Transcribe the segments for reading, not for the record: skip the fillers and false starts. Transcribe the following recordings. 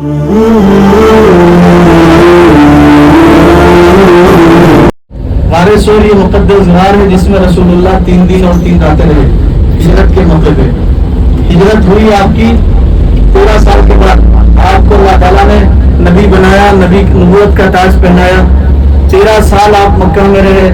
غار سور یہ مقدس غار ہے جس میں رسول اللہ 3 دن اور 3 راتیں رہے ہجرت کے موقع پہ. ہجرت ہوئی آپ کی 13 سال کے بعد. آپ کو اللہ تعالیٰ نے نبی بنایا, نبی نبوت کا تاج پہنایا. 13 سال آپ مکہ میں رہے,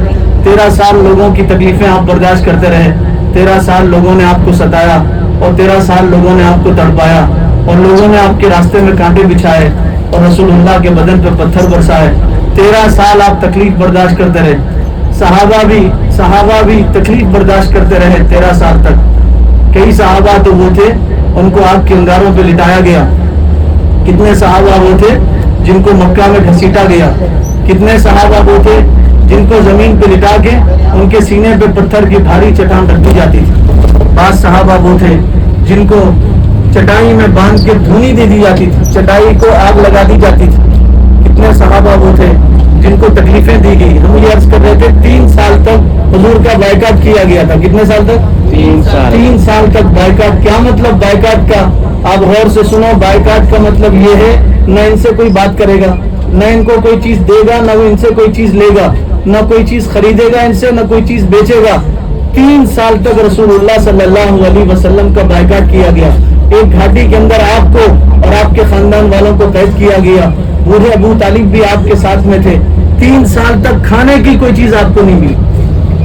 13 سال لوگوں کی تکلیفیں آپ برداشت کرتے رہے, 13 سال لوگوں نے آپ کو ستایا اور 13 سال لوگوں نے آپ کو تڑپایا اور لوگوں نے آپ کے راستے میں کانٹے بچھائے اور رسول اللہ کے بدن پہ پتھر برسائے. 13 سال آپ تکلیف برداشت کرتے رہے. صحابہ بھی تکلیف برداشت کرتے رہے 13 سال تک. کئی صحابہ تو وہ تھے ان کو آگ کے انگاروں پہ لٹایا گیا. کتنے صحابہ وہ تھے جن کو مکہ میں گھسیٹا گیا. کتنے صحابہ وہ تھے جن کو زمین پہ لٹا کے ان کے سینے پہ پتھر کی بھاری چٹان رکھ دی جاتی تھی. بعض صحابہ وہ تھے جن کو چٹائی میں باندھ کے دھونی دے دی جاتی تھی, چٹائی کو آگ لگا دی جاتی تھی. کتنے صحابہ وہ تھے جن کو تکلیفیں دی گئی. ہم یہ عرض کر رہے تھے 3 سال تک حضور کا بائیکاٹ کیا گیا تھا. کتنے سال تک؟ 3 سال تک بائیکاٹ. کیا مطلب بائیکاٹ کا؟ آپ غور سے سنو. بائیکاٹ کا مطلب یہ ہے نہ ان سے کوئی بات کرے گا, نہ ان کو کوئی چیز دے گا, نہ وہ ان سے کوئی چیز لے گا, نہ کوئی چیز خریدے گا ان سے, نہ کوئی چیز بیچے گا. 3 سال تک رسول اللہ صلی اللہ علیہ وسلم کا بائیکاٹ کیا گیا. ایک گھاٹی کے اندر آپ کو اور آپ کے خاندان والوں کو قید کیا گیا. بوڑھے ابو طالب بھی آپ کے ساتھ میں تھے. 3 سال تک کھانے کی کوئی چیز آپ کو نہیں ملی.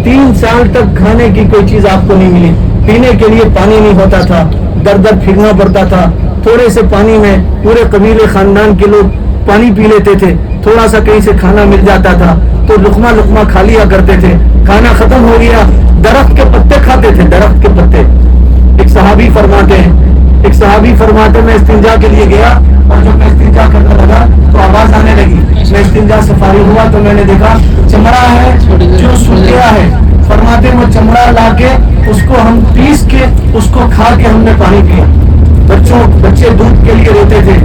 3 سال تک کھانے کی کوئی چیز آپ کو نہیں ملی. پینے کے لیے پانی نہیں ہوتا تھا, در در پھرنا پڑتا تھا. تھوڑے سے پانی میں پورے قبیلے خاندان کے لوگ پانی پی لیتے تھے. تھوڑا سا کہیں سے کھانا مل جاتا تھا تو لقمہ لقمہ کھا لیا کرتے تھے. کھانا ختم ہو گیا, درخت کے پتے کھاتے تھے, درخت کے پتے. ایک صحابی فرماتے میں استنجا کے لیے گیا اور جب میں استنجا کرنے لگا تو آواز آنے لگی. میں استنجا سے فارغ ہوا تو میں نے دیکھا چمڑا ہے جو سوکھ گیا ہے. فرماتے وہ چمڑا لا کے اس کو ہم پیس کے اس کو کھا کے ہم نے پانی پیا. بچے دودھ کے لیے روتے تھے,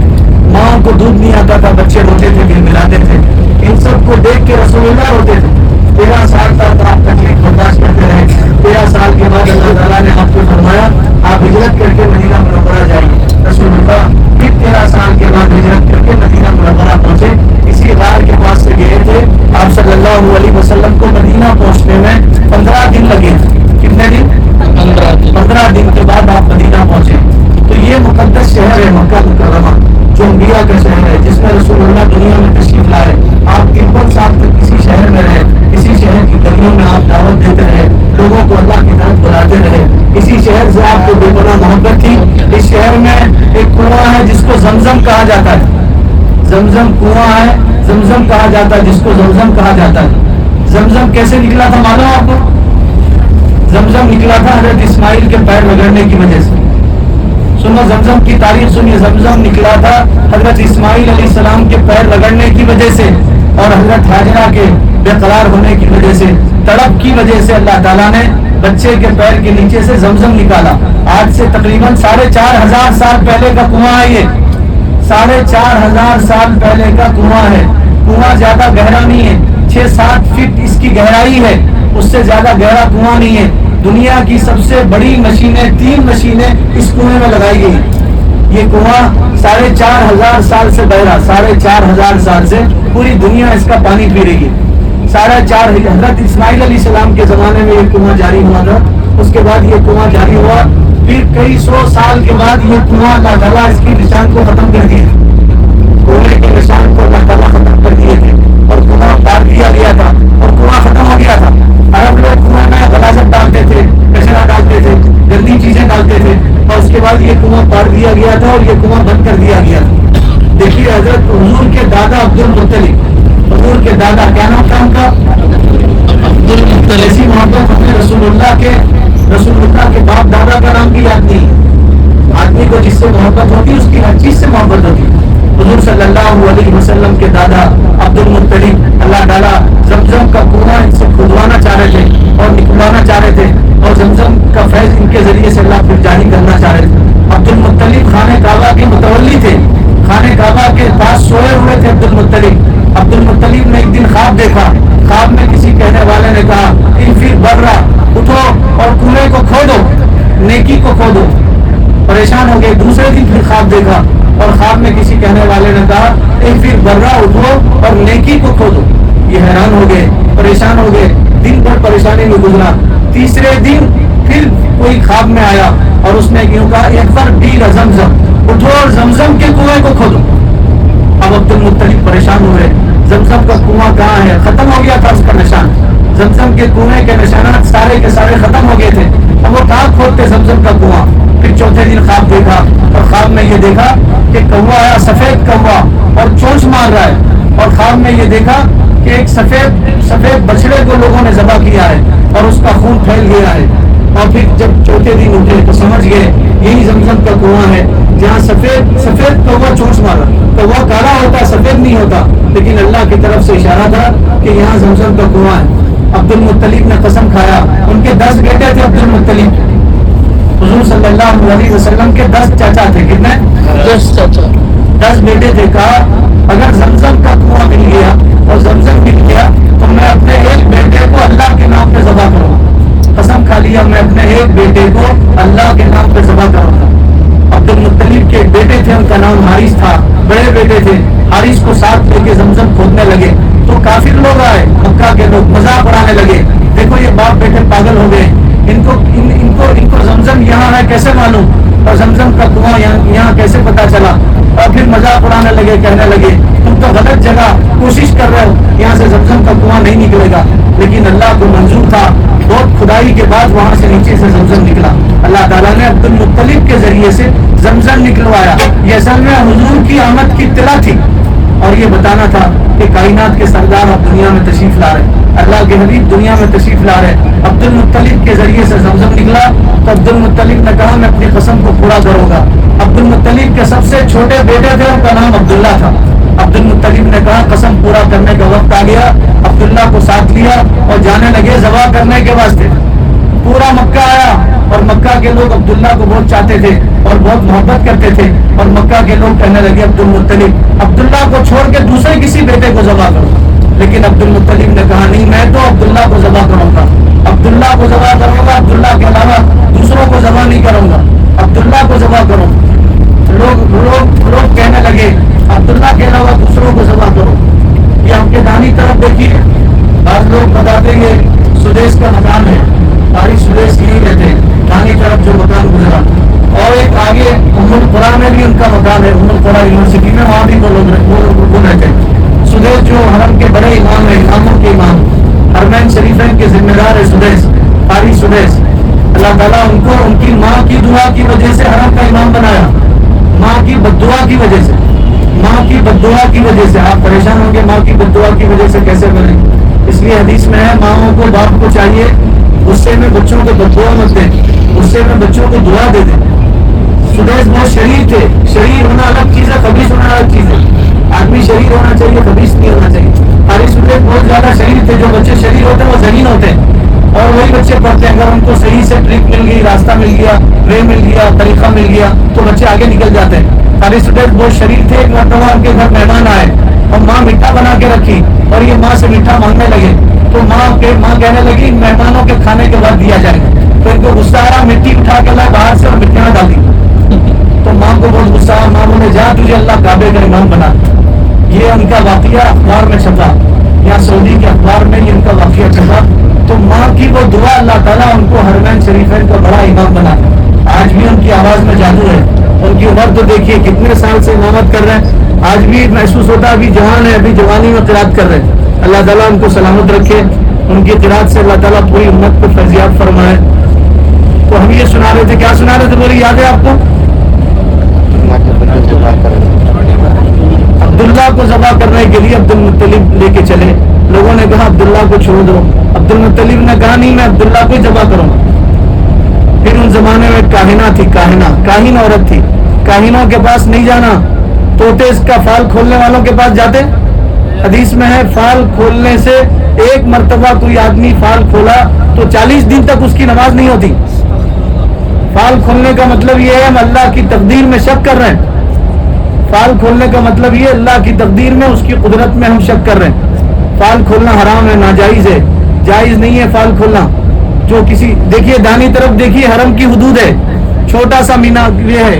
ماں کو دودھ نہیں آتا تھا, بچے روتے تھے, دل ملاتے تھے. ان سب کو دیکھ کے رسول اللہ روتے تھے. 13 سال تک آپ تکلیف برداشت کرتے رہے. 13 سال کے بعد اللہ تعالیٰ نے آپ کو فرمایا آپ ہجرت کر کے مدینہ منورہ جائیے. رسول اللہ پھر 13 سال کے بعد ہجرت کر کے مدینہ منورہ پہنچے. اسی غار کے پاس سے گئے تھے. آپ صلی اللہ علیہ وسلم کو مدینہ پہنچنے میں 15 دن لگے. کتنے دن؟ 15 دن کے بعد آپ مدینہ پہنچے. تو یہ مقدس شہر ہے مکہ مکرمہ جو انبیاء کا شہر ہے, جس میں رسول اللہ دنیا میں تشریف لائے. آپ 53 سال تک اسی شہر میں رہے. اسی شہر کی گلیوں میں آپ دعوت دیتے رہے, لوگوں کو اللہ کی طرف بلاتے رہے. اسی شہر سے آپ کو بے پناہ محبت تھی. اس شہر میں ایک کنواں ہے جس کو زمزم کہا جاتا ہے. زمزم کنواں ہے, زمزم کہا جاتا ہے, جس کو زمزم کہا جاتا ہے. زمزم کیسے نکلا تھا معلوم آپ کو؟ زمزم نکلا تھا حضرت اسماعیل کے پیر رگڑنے کی وجہ سے. سنو زمزم کی تاریخ سنیے. زمزم نکلا تھا حضرت اسماعیل علیہ السلام کے پیر رگڑنے کی وجہ سے اور حضرت ہاجرہ کے بے قرار ہونے کی وجہ سے, تڑپ کی وجہ سے اللہ تعالیٰ نے بچے کے پیر کے نیچے سے زمزم نکالا. آج سے تقریباً 4,500 سال پہلے کا کنواں ہے. یہ 4,500 سال پہلے کا کنواں ہے. کنواں زیادہ گہرا نہیں ہے, 6-7 فٹ اس کی گہرائی ہے, اس سے زیادہ گہرا کنواں نہیں ہے. دنیا کی سب سے بڑی مشینیں 3 مشینیں اس کنویں میں لگائی گئی. یہ کنواں 4,500 سال سے بہ رہا, 4,500 سال سے پوری دنیا اس کا پانی پی رہی ہے. 4.5 حضرت اسماعیل علیہ السلام کے زمانے میں یہ کنواں جاری ہوا تھا. اس کے بعد یہ کنواں جاری ہوا. پھر کئی 100 سال کے بعد یہ کنواں اللہ تعالیٰ اس کی نشان کو ختم کر دیے. کنویں کے نشان کو اللہ تعالیٰ ختم کر دیے تھے اور کنواں پار دیا گیا تھا اور کنواں ختم ہو گیا تھا. عرب لوگ کنویں میں غلاظت ڈالتے تھے, کچرا ڈالتے تھے, گندی چیزیں ڈالتے تھے, اور اس کے بعد یہ کنواں پار دیا گیا تھا اور یہ کنواں بند کر دیا گیا تھا. دیکھیے حضرت حضور کے دادا عبد المطلب, حضور کے دادا کیا نام تھا ان کا؟ عبد المطلب. ایسی محبت ہمیں رسول اللہ کے باپ دادا کا نام بھی یاد نہیں. آدمی کو جس سے محبت ہوتی ہے اس کی ہر چیز سے محبت ہوتی ہے. حضور صلی اللہ علیہ وسلم کے دادا عبد المطلب, اللہ تعالیٰ زمزم کا کنواں ان سے کھدوانا چاہ رہے تھے اور نکلوانا چاہ رہے تھے, اور زمزم کا فیض ان کے ذریعے سے اللہ پھر جاری کرنا چاہ رہے تھے. عبد المطلب خانہ کعبہ کے متولی تھے. خانہ کعبہ کے پاس سوئے ہوئے تھے عبد المطلب. عبد المطلب نے ایک دن خواب دیکھا. خواب میں کسی کہنے والے نے کہا پھر برا اٹھو اور کنویں کو کھودو, نیکی کو کھودو. پریشان ہو گئے. دوسرے دن پھر خواب دیکھا اور خواب میں کسی کہنے والے نے کہا ایک پھر برا اٹھو اور نیکی کو کھودو. یہ حیران ہو گئے, پریشان ہو گئے, دن بھر پریشانی میں گزرا. تیسرے دن پھر کوئی خواب میں آیا اور اس نے یوں کہا ایک بار بیر زمزم, اٹھو اور زمزم کے کنویں کو کھودو. اب عبد المطلب پریشان ہوئے, زمزم کا کنواں کہاں ہے, ختم ہو گیا تھا اس کا نشان. زمزم کے کنویں کے نشانات سارے کے سارے ختم ہو گئے تھے. اب وہ کہاں کھودتے زمزم کا کنواں. پھر چوتھے دن خواب دیکھا اور خواب میں یہ دیکھا کہ کوا آیا, سفید کوا, اور چونچ مار رہا ہے. اور خواب میں یہ دیکھا کہ ایک سفید بچڑے کو لوگوں نے ذبح کیا ہے اور اس کا خون پھیل گیا ہے. اور پھر جب چوتھے دن اٹھے تو سمجھ گئے یہی زمزم کا کنواں ہے جہاں سفید کوا چونچ مارا. کوا کالا ہوتا, سفید نہیں ہوتا, لیکن اللہ کی طرف سے اشارہ تھا کہ یہاں زمزم کا کنواں ہے. عبد المطلب نے قسم کھایا. ان کے 10 بیٹے تھے عبد المطلب. حضور صلی اللہ علیہ وسلم کے 10 چاچا تھے. کتنے؟ 10 چاچا, 10 بیٹے تھے. کہا اگر زمزم کا کنواں مل گیا اور زمزم مل گیا تو میں اپنے ایک بیٹے کو اللہ کے نام پہ ذبح کروں گا. قسم کھا لیا میں اپنے ایک بیٹے کو اللہ کے نام پہ ذبح کروں گا. عبد المطلب کے بیٹے تھے, ان کا نام حارث تھا, بڑے بیٹے تھے. حارث کو ساتھ لے کے زمزم کھودنے لگے تو کافر لوگ آئے, مکہ کے لوگ مذاق اڑانے لگے. دیکھو یہ باپ بیٹے پاگل ہو گئے, ان کو زمزم یہاں ہے کیسے معلوم, اور زمزم کا کنواں یہاں کیسے پتا چلا. اور پھر مذاق اڑانے لگے, کہنے لگے تم تو غلط جگہ کوشش کر رہے ہو, یہاں سے زمزم کا کنواں نہیں نکلے گا. لیکن اللہ کو منظور تھا, بہت کھدائی کے بعد وہاں سے نیچے سے زمزم نکلا. اللہ تعالیٰ نے عبد المطلب کے ذریعے سے زمزم نکلوایا. یہ اصل میں حضور کی آمد کی اطلاع تھی اور یہ بتانا تھا کہ کائنات کے سردار اب دنیا میں تشریف لا رہے, اللہ کے حبیب دنیا میں تشریف لا رہے. عبد المطلب کے ذریعے سے زمزم نکلا تو عبد المطلب نے کہا میں اپنی قسم کو پورا کروں گا. عبد المطلب کے سب سے چھوٹے بیٹے تھے, ان کا نام عبداللہ تھا. عبد المطلب نے کہا قسم پورا کرنے کا وقت آ گیا. عبداللہ کو ساتھ لیا اور جانے لگے ذبح کرنے کے واسطے. پورا مکہ آیا اور مکہ کے لوگ عبداللہ کو بہت چاہتے تھے اور بہت محبت کرتے تھے. اور مکہ کے لوگ کہنے لگے عبد المطلب عبداللہ کو چھوڑ کے دوسرے کسی بیٹے کو ذبح کرو. لیکن عبد المطلب نے کہا نہیں, میں تو عبداللہ کو ذبح کروں گا, عبداللہ کو ذبح کروں گا, عبداللہ کے علاوہ دوسروں کو ذبح نہیں کروں گا, عبداللہ کو ذبح کروں. لوگ کہنے لگے عبداللہ کے علاوہ دوسروں کو ذبح کرو. یہ ہم کے دانی طرف دیکھیے, بعض لوگ بتاتے ہیں سدیس کا مقام ہے, ساری سدیس نہیں رہتے, دانی طرف جو مقام گزرا. اور ایک آگے ام القرآن میں بھی ان کا مقام ہے, ام القرآن یونیورسٹی میں, وہاں بھی وہ لوگ رہتے ہیں. سدیس جو حرم کے بڑے امام ہیں, اماموں کے امام, حرمین شریفین کے ذمہ دار ہے سدیس, قاری سدیس. اللہ تعالیٰ ان کو ان کی ماں کی دعا کی وجہ سے حرم کا امام بنایا. ماں کی بددعا کی وجہ سے, ماں کی بددعا کی وجہ سے. آپ پریشان ہوں گے ماں کی بددعا کی وجہ سے کیسے بنے. اس لیے حدیث میں ہے ماؤں کو باپ کو چاہیے غصے میں بچوں کو بددعا مت دیں, غصے میں بچوں کو دعا دے دیں. سدیس بہت شریر تھے. شریر ہونا الگ چیز ہے, خبیث ہونا الگ چیز ہے. آدمی شریر ہونا چاہیے, خبیث نہیں ہونا چاہیے. حارث سدیس بہت زیادہ شریر تھے. جو بچے شریر ہوتے ہیں وہ ذہین ہوتے ہیں اور وہی بچے پڑھتے ہیں. اگر ان کو صحیح سے ٹرک مل گئی, راستہ مل گیا, وے مل گیا, طریقہ مل گیا تو بچے آگے نکل جاتے ہیں. حارث سدیس بہت شریر تھے. ایک مرتبہ ان کے گھر مہمان آئے اور ماں میٹھا بنا کے رکھی اور یہ ماں سے میٹھا مانگنے لگے. تو ماں کہنے لگی مہمانوں کے کھانے کے بعد دیا جائے. تو ان کو غصہ آ رہا, مٹی اٹھا کے لائے باہر سے اور مٹیاں ڈال دی. تو ماں کو بہت غصہ آیا. ماں بولے جا تجھے اللہ کعبے کا امام بنا. یہ ان کا واقعہ اخبار میں چھپا, یہاں سعودی کے اخبار میں یہ ان کا واقعہ چھپا. تو ماں کی وہ دعا اللہ تعالیٰ ان کو حرمین شریفین کا بڑا امام بنا. آج بھی ان کی آواز میں جادو ہے. ان کی عمر تو دیکھیے کتنے سال سے امامت کر رہے ہیں. آج بھی محسوس ہوتا ہے ابھی جوان ہے, ابھی جوانی میں قرات کر رہے ہیں. اللہ تعالیٰ ان کو سلامت رکھے. ان کی قرات سے اللہ تعالیٰ پوری امت کو فیضیات فرمائے. تو ہم یہ سنا رہے تھے, کیا سنا رہے تھے بولی یاد ہے آپ کو؟ عبداللہ کو ذبح کرنے کے لیے عبد المطلب لے کے چلے. لوگوں نے کہا عبداللہ کو چھوڑ دو. عبد المطلب نے کہا نہیں, میں عبداللہ کو ذبح کروں. پھر ان زمانے میں کاہنہ تھی, کاہن عورت تھی. کاہنوں کے پاس نہیں جانا, طوطے اس کا فال کھولنے والوں کے پاس جاتے. حدیث میں ہے فال کھولنے سے ایک مرتبہ کوئی آدمی فال کھولا تو 40 دن تک اس کی نماز نہیں ہوتی. فال کھولنے کا مطلب یہ ہے ہم اللہ کی تقدیر میں شک کر رہے ہیں. فال کھولنے کا مطلب یہ اللہ کی تقدیر میں, اس کی قدرت میں ہم شک کر رہے ہیں. فال کھولنا حرام ہے, ناجائز ہے, جائز نہیں ہے فال کھولنا. جو کسی دیکھیے دانی طرف دیکھیے, حرم کی حدود ہے, چھوٹا سا مینا یہ ہے,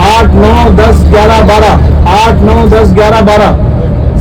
8, 9, 10, 11, 12, 8, 9, 10, 11, 12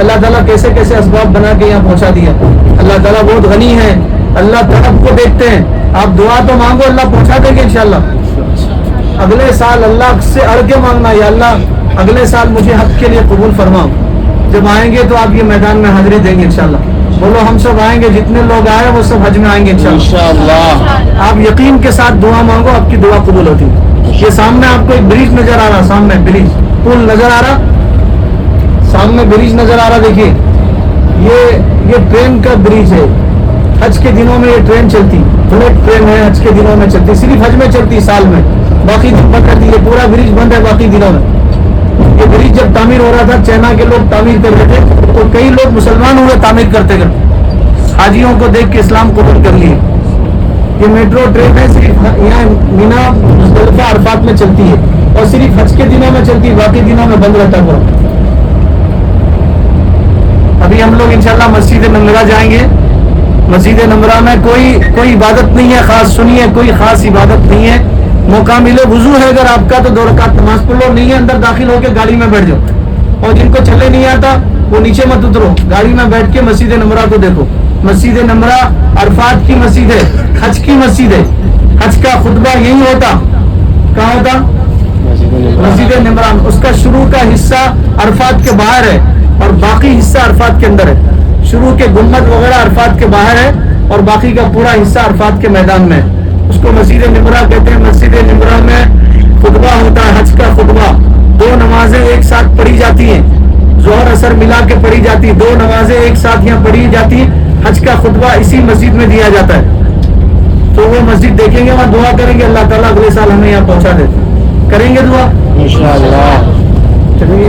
اللہ تعالیٰ کیسے کیسے اسباب بنا کے یہاں پہنچا دیا. اللہ تعالیٰ بہت غنی ہے, اللہ طرف کو دیکھتے ہیں. آپ دعا تو مانگو, اللہ پہنچا دیں گے انشاءاللہ. اگلے سال اللہ سے اڑ کے مانگنا, یا اللہ اگلے سال مجھے حج کے لیے قبول فرماؤ. جب آئیں گے تو آپ یہ میدان میں حاضری دیں گے انشاءاللہ. بولو ہم سب آئیں گے, جتنے لوگ آئے وہ سب حج میں آئیں گے انشاءاللہ. آپ یقین کے ساتھ دعا مانگو, آپ کی دعا قبول ہوتی ہے. یہ سامنے آپ کو ایک برج نظر آ رہا, سامنے برج, پل نظر آ رہا, سامنے برج نظر آ رہا. دیکھیے یہ ٹرین کا برج ہے. حج کے دنوں میں یہ ٹرین چلتی, بلیٹ ٹرین ہے, حج کے دنوں میں چلتی, صرف حج میں چلتی سال میں, باقی دن بند رہتی. یہ پورا برج بند ہے باقی دنوں میں. یہ برج جب تعمیر ہو رہا تھا, چائنا کے لوگ تعمیر کر رہے تھے, تو کئی لوگ مسلمان ہوئے تعمیر کرتے کرتے, حاجیوں کو دیکھ کے اسلام قبول کر لیے. یہ میٹرو ٹرین ہے, صرف یہاں مینا مزدلفہ عرفات میں چلتی ہے, اور صرف حج کے دنوں میں چلتی, باقی دنوں میں بند رہتا ہے. ابھی ہم لوگ انشاءاللہ مسجد نمرہ جائیں گے. مسجد نمرہ میں کوئی عبادت نہیں ہے خاص, سنیے, کوئی خاص عبادت نہیں ہے. موقع ملے, وضو ہے اگر آپ کا تو 2 رکعت نماز پڑھ لو, نہیں ہے اندر داخل ہو کے گاڑی میں بیٹھ جاؤ. اور جن کو چلے نہیں آتا وہ نیچے مت اترو, گاڑی میں بیٹھ کے مسجد نمرہ کو دیکھو. مسجد نمرہ عرفات کی مسجد ہے, حج کی مسجد ہے. حج کا خطبہ یہی ہوتا, کہاں ہوتا؟ مسجد نمرہ. اس کا شروع کا حصہ عرفات کے باہر ہے, اور باقی حصہ عرفات کے اندر ہے. شروع کے گنبد وغیرہ عرفات کے باہر ہے, اور باقی کا پورا حصہ عرفات کے میدان میں ہے. اس کو مسجد نمرہ کہتے ہیں. مسجد نمرہ میں خطبہ ہوتا ہے, حج کا خطبہ. 2 نمازیں ایک ساتھ پڑھی جاتی ہیں, ظہر اثر ملا کے پڑھی جاتی, 2 نمازیں ایک ساتھ یہاں پڑھی جاتی. حج کا خطبہ اسی مسجد میں دیا جاتا ہے. تو وہ مسجد دیکھیں گے, وہاں دعا کریں گے, اللہ تعالیٰ اگلے سال ہمیں یہاں پہنچا دے. کریں گے دعا انشاءاللہ. چلیے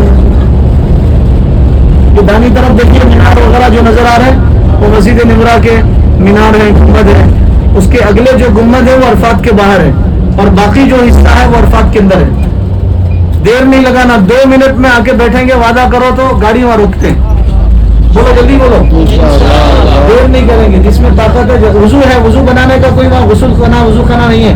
یہ دانی طرف دیکھیے, مینار وغیرہ جو نظر آ رہے ہیں وہ مسجد نمرہ کے مینار ہیں, گنبد ہے. اس کے اگلے جو گنبد ہے وہ عرفات کے باہر ہے, اور باقی جو حصہ ہے وہ عرفات کے اندر ہے. دیر نہیں لگانا, 2 منٹ میں آ کے بیٹھیں گے, وعدہ کرو تو گاڑی وہاں روکتے ہیں. بولو جلدی بولو, دیر نہیں کریں گے. جس میں طاقت ہے, وضو ہے, وضو بنانے کا کوئی وہاں غسل خانہ وضو خانہ نہیں ہے.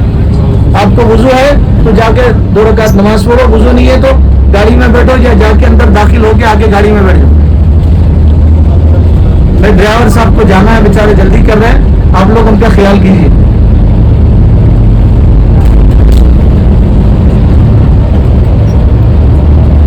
آپ کو وضو ہے تو جا کے 2 رکعت نماز پڑھو, وضو نہیں ہے تو گاڑی میں بیٹھو, یا جا کے اندر داخل ہو کے آگے گاڑی میں بیٹھ جاؤ. میں ڈرائیور صاحب کو جانا ہے, بیچارے جلدی کر رہے ہیں, آپ لوگ ان کا خیال کیجیے.